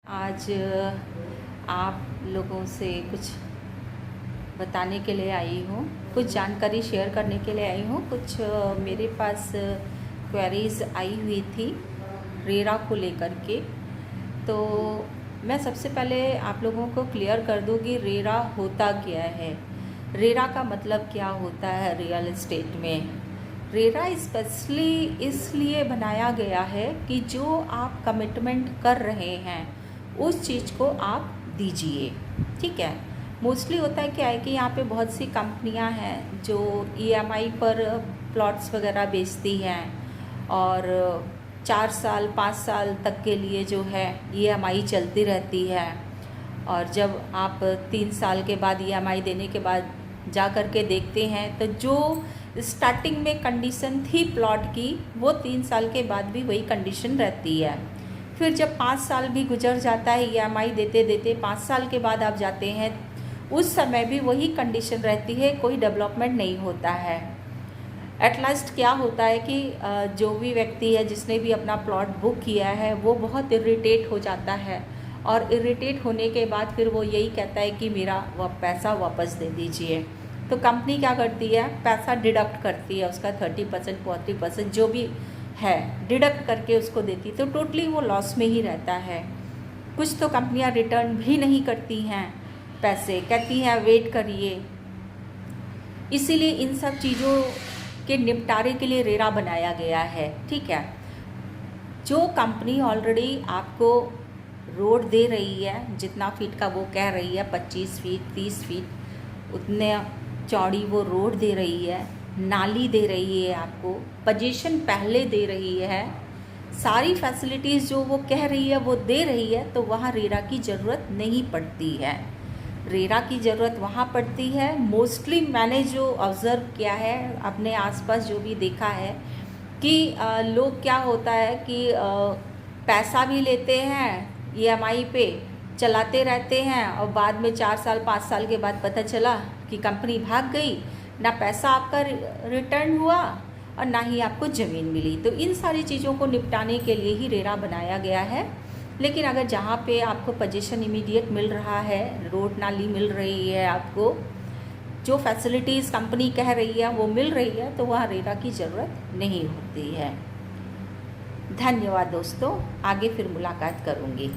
आज आप लोगों से कुछ बताने के लिए आई हूँ, कुछ जानकारी शेयर करने के लिए आई हूँ। कुछ मेरे पास क्वेरीज़ आई हुई थी रेरा को लेकर के। तो मैं सबसे पहले आप लोगों को क्लियर कर दूँ कि रेरा होता क्या है। रेरा का मतलब क्या होता है रियल एस्टेट में। रेरा स्पेशली इसलिए बनाया गया है कि जो आप कमिटमेंट कर रहे हैं उस चीज़ को आप दीजिए, ठीक है। मोस्टली होता है क्या है कि यहाँ पे बहुत सी कंपनियाँ हैं जो ईएमआई पर प्लॉट्स वगैरह बेचती हैं और 4 साल 5 साल तक के लिए जो है ईएमआई चलती रहती है। और जब आप 3 साल के बाद ईएमआई देने के बाद जा कर के देखते हैं तो जो स्टार्टिंग में कंडीशन थी प्लॉट की वो 3 साल के बाद भी वही कंडीशन रहती है। फिर जब 5 साल भी गुजर जाता है ईएमआई देते देते 5 साल के बाद आप जाते हैं उस समय भी वही कंडीशन रहती है, कोई डेवलपमेंट नहीं होता है। एट लास्ट क्या होता है कि जो भी व्यक्ति है जिसने भी अपना प्लॉट बुक किया है वो बहुत इरिटेट हो जाता है और इरिटेट होने के बाद फिर वो यही कहता है कि मेरा पैसा वापस दे दीजिए। तो कंपनी क्या करती है, पैसा डिडक्ट करती है, उसका 30% 40% जो भी है डिडक्ट करके उसको देती, तो टोटली वो लॉस में ही रहता है। कुछ तो कंपनियां रिटर्न भी नहीं करती हैं पैसे, कहती हैं वेट करिए। इसीलिए इन सब चीज़ों के निपटारे के लिए रेरा बनाया गया है, ठीक है। जो कंपनी ऑलरेडी आपको रोड दे रही है, जितना फीट का वो कह रही है 25 फीट 30 फीट उतने चौड़ी वो रोड दे रही है, नाली दे रही है, आपको पोजीशन पहले दे रही है, सारी फैसिलिटीज़ जो वो कह रही है वो दे रही है, तो वहाँ रेरा की ज़रूरत नहीं पड़ती है। रेरा की ज़रूरत वहाँ पड़ती है मोस्टली, मैंने जो ऑब्ज़र्व किया है अपने आसपास जो भी देखा है कि लोग क्या होता है कि पैसा भी लेते हैं ईएमआई पे, चलाते रहते हैं और बाद में 4 साल 5 साल के बाद पता चला कि कंपनी भाग गई, ना पैसा आपका रिटर्न हुआ और ना ही आपको ज़मीन मिली। तो इन सारी चीज़ों को निपटाने के लिए ही रेरा बनाया गया है। लेकिन अगर जहाँ पे आपको पोजीशन इमीडिएट मिल रहा है, रोड नाली मिल रही है, आपको जो फैसिलिटीज़ कंपनी कह रही है वो मिल रही है, तो वहाँ रेरा की ज़रूरत नहीं होती है। धन्यवाद दोस्तों, आगे फिर मुलाकात करूँगी।